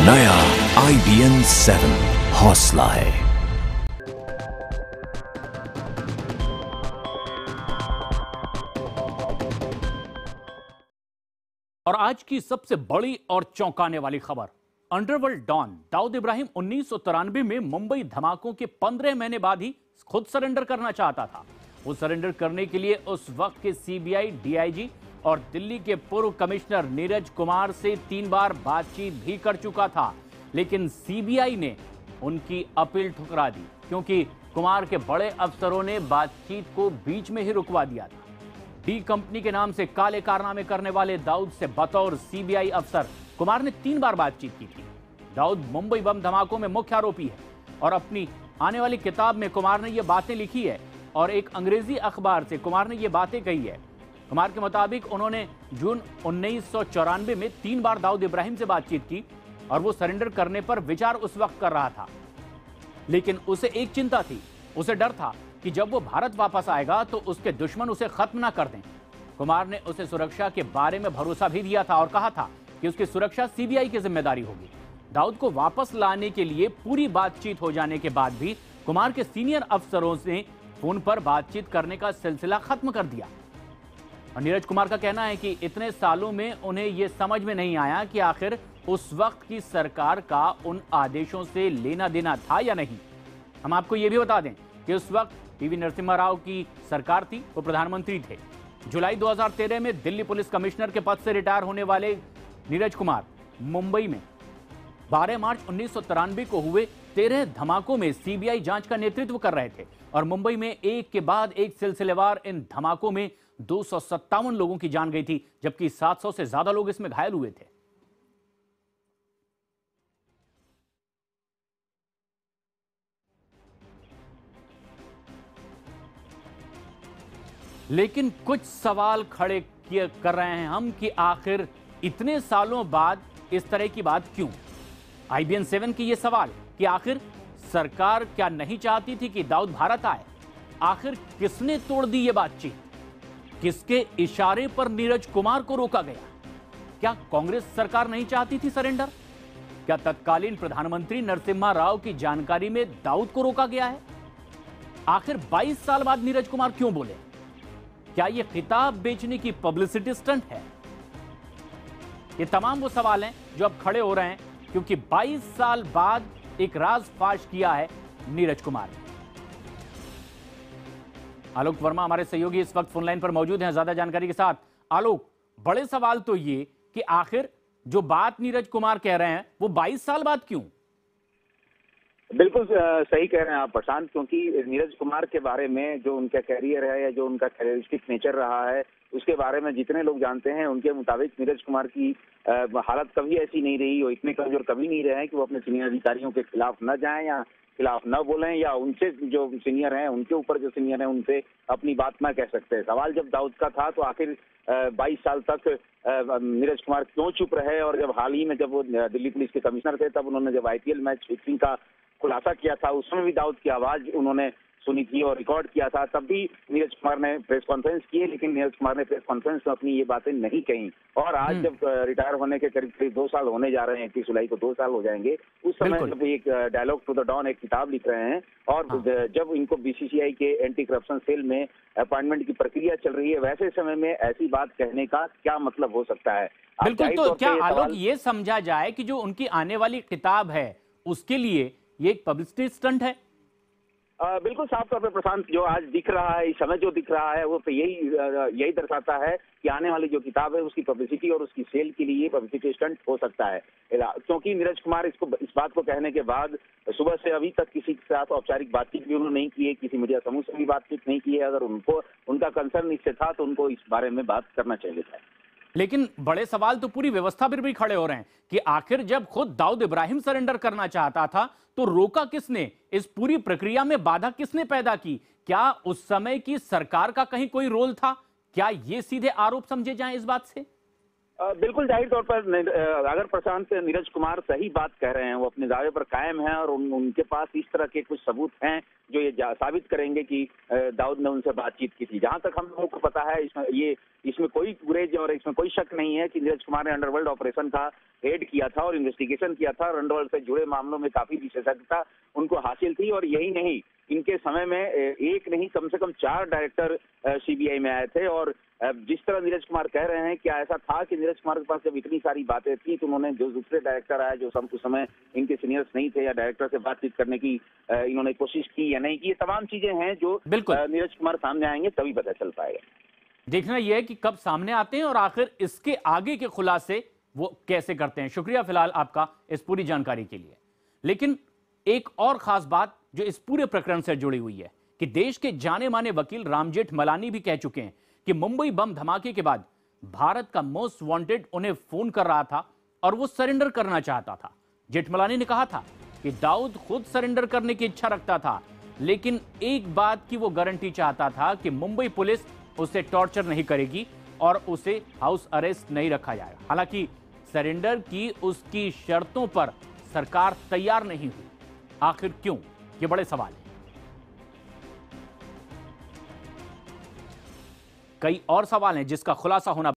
नया IBN 7 हौसला है। और आज की सबसे बड़ी और चौंकाने वाली खबर, अंडरवर्ल्ड डॉन दाऊद इब्राहिम 1993 में मुंबई धमाकों के 15 महीने बाद ही खुद सरेंडर करना चाहता था। वो सरेंडर करने के लिए उस वक्त के सीबीआई डीआईजी और दिल्ली के पूर्व कमिश्नर नीरज कुमार से 3 बार बातचीत भी कर चुका था, लेकिन सीबीआई ने उनकी अपील ठुकरा दी क्योंकि कुमार के बड़े अफसरों ने बातचीत को बीच में ही रुकवा दिया था। डी कंपनी के नाम से काले कारनामे करने वाले दाऊद से बतौर सीबीआई अफसर कुमार ने 3 बार बातचीत की थी। दाऊद मुंबई बम धमाकों में मुख्य आरोपी है और अपनी आने वाली किताब में कुमार ने ये बातें लिखी है और एक अंग्रेजी अखबार से कुमार ने ये बातें कही है। कुमार के मुताबिक उन्होंने जून 1994 में 3 बार दाऊद इब्राहिम से बातचीत की और वो सरेंडर करने पर विचार उस वक्त कर रहा था, लेकिन उसे एक चिंता थी, उसे डर था कि जब वो भारत वापस आएगा तो उसके दुश्मन उसे खत्म ना कर दें। कुमार ने उसे सुरक्षा के बारे में भरोसा भी दिया था और कहा था कि उसकी सुरक्षा सीबीआई की जिम्मेदारी होगी। दाऊद को वापस लाने के लिए पूरी बातचीत हो जाने के बाद भी कुमार के सीनियर अफसरों ने फोन पर बातचीत करने का सिलसिला खत्म कर दिया। और नीरज कुमार का कहना है कि इतने सालों में उन्हें यह समझ में नहीं आया कि आखिर उस वक्त की सरकार का उन आदेशों से लेना देना था या नहीं। हम आपको यह भी बता दें कि उस वक्त पीवी नरसिम्हा राव की सरकार थी, वो प्रधानमंत्री थे। जुलाई 2013 में दिल्ली पुलिस कमिश्नर के पद से रिटायर होने वाले नीरज कुमार मुंबई में 12 मार्च 1993 को हुए 13 धमाकों में सीबीआई जांच का नेतृत्व कर रहे थे और मुंबई में एक के बाद एक सिलसिलेवार इन धमाकों में 257 लोगों की जान गई थी, जबकि 700 से ज्यादा लोग इसमें घायल हुए थे। लेकिन कुछ सवाल खड़े कर रहे हैं हम कि आखिर इतने सालों बाद इस तरह की बात क्यों। IBN 7 की यह सवाल कि आखिर सरकार क्या नहीं चाहती थी कि दाऊद भारत आए? आखिर किसने तोड़ दी ये बातचीत? किसके इशारे पर नीरज कुमार को रोका गया? क्या कांग्रेस सरकार नहीं चाहती थी सरेंडर? क्या तत्कालीन प्रधानमंत्री नरसिम्हा राव की जानकारी में दाऊद को रोका गया है? आखिर 22 साल बाद नीरज कुमार क्यों बोले? क्या यह खिताब बेचने की पब्लिसिटी स्टंट है? ये तमाम वो सवाल हैं जो अब खड़े हो रहे हैं क्योंकि 22 साल बाद एक राज फाश किया है नीरज कुमार ने। आलोक वर्मा हमारे सहयोगी इस वक्त फोनलाइन पर मौजूद हैं ज्यादा जानकारी के साथ। आलोक, बड़े सवाल तो ये कि आखिर जो बात नीरज कुमार कह रहे हैं वो 22 साल बाद क्यों? बिल्कुल सही कह रहे हैं आप प्रशांत, क्योंकि नीरज कुमार के बारे में जो उनका कैरियर है या जो उनका कैरियरिस्टिक नेचर रहा है उसके बारे में जितने लोग जानते हैं उनके मुताबिक नीरज कुमार की हालत कभी ऐसी नहीं रही, वो इतने कमजोर कभी नहीं रहे हैं कि वो अपने सीनियर अधिकारियों के खिलाफ न जाएं या खिलाफ न बोलें या उनसे जो सीनियर हैं उनके ऊपर जो सीनियर हैं उनसे अपनी बात ना कह सकते हैं। सवाल जब दाऊद का था तो आखिर 22 साल तक नीरज कुमार क्यों चुप रहे, और जब हाल ही में जब वो दिल्ली पुलिस के कमिश्नर थे तब उन्होंने जब IPL मैच फिक्सिंग का खुलासा किया था उसमें भी दाऊद की आवाज उन्होंने सुनी थी और रिकॉर्ड किया था, तब भी नीरज कुमार ने प्रेस कॉन्फ्रेंस की, लेकिन नीरज कुमार ने प्रेस कॉन्फ्रेंस में अपनी ये बातें नहीं कही। और आज जब रिटायर होने के करीब 2 साल होने जा रहे हैं, 31 जुलाई को 2 साल हो जाएंगे, उस समय जब एक डायलॉग टू द डॉन एक किताब लिख रहे हैं और जब इनको BCCI के एंटी करप्शन सेल में अपॉइंटमेंट की प्रक्रिया चल रही है, वैसे समय में ऐसी बात कहने का क्या मतलब हो सकता है? बिल्कुल, तो क्या आलोक ये समझा जाए कि जो उनकी आने वाली किताब है उसके लिए ये एक पब्लिसिटी स्टंट है? बिल्कुल साफ तौर पे प्रशांत, जो आज दिख रहा है, इस समय जो दिख रहा है वो तो यही दर्शाता है कि आने वाली जो किताब है उसकी पब्लिसिटी और उसकी सेल के लिए पब्लिसिटी स्टंट हो सकता है। क्योंकि नीरज कुमार इस बात को कहने के बाद सुबह से अभी तक किसी के साथ औपचारिक बातचीत भी उन्होंने नहीं की है, किसी मीडिया समूह से भी बातचीत नहीं की है। अगर उनका कंसर्न इससे था तो उनको इस बारे में बात करना चाहिए था। लेकिन बड़े सवाल तो पूरी व्यवस्था पर भी खड़े हो रहे हैं कि आखिर जब खुद दाऊद इब्राहिम सरेंडर करना चाहता था तो रोका किसने? इस पूरी प्रक्रिया में बाधा किसने पैदा की? क्या उस समय की सरकार का कहीं कोई रोल था? क्या ये सीधे आरोप समझे जाएं इस बात से? बिल्कुल जाहिर तौर पर अगर प्रशांत नीरज कुमार सही बात कह रहे हैं, वो अपने दावे पर कायम हैं और उनके पास इस तरह के कुछ सबूत हैं जो ये साबित करेंगे कि दाऊद ने उनसे बातचीत की थी। जहां तक हम लोगों को पता है, इसमें कोई गुरेज और इसमें कोई शक नहीं है कि नीरज कुमार ने अंडरवर्ल्ड ऑपरेशन का हेड किया था और इन्वेस्टिगेशन किया था और अंडरवर्ल्ड से जुड़े मामलों में काफी विशेषज्ञता उनको हासिल थी। और यही नहीं, इनके समय में एक नहीं कम से कम 4 डायरेक्टर सीबीआई में आए थे। और जिस तरह नीरज कुमार कह रहे हैं, क्या ऐसा था कि नीरज कुमार के पास जब इतनी सारी बातें थी तो उन्होंने जो दूसरे डायरेक्टर आए जो उस समय इनके सीनियर्स नहीं थे या डायरेक्टर से बातचीत करने की इन्होंने कोशिश की या नहीं की, ये तमाम चीजें हैं जो नीरज कुमार सामने आएंगे तभी पता चल पाएगा। देखना यह है कि कब सामने आते हैं और आखिर इसके आगे के खुलासे वो कैसे करते हैं। शुक्रिया फिलहाल आपका इस पूरी जानकारी के लिए। लेकिन एक और खास बात जो इस पूरे प्रकरण से जुड़ी हुई है कि देश के जाने माने वकील राम जेठमलानी भी कह चुके हैं कि मुंबई बम धमाके के बाद भारत का मोस्ट वांटेड उन्हें फोन कर रहा था और वो सरेंडर करना चाहता था। जेठमलानी ने कहा था कि दाऊद खुद सरेंडर करने की इच्छा रखता था, लेकिन एक बात की वो गारंटी चाहता था कि मुंबई पुलिस उसे टॉर्चर नहीं करेगी और उसे हाउस अरेस्ट नहीं रखा जाएगा। हालांकि सरेंडर की उसकी शर्तों पर सरकार तैयार नहीं हुई। आखिर क्यों? ये बड़े सवाल हैं। कई और सवाल हैं जिसका खुलासा होना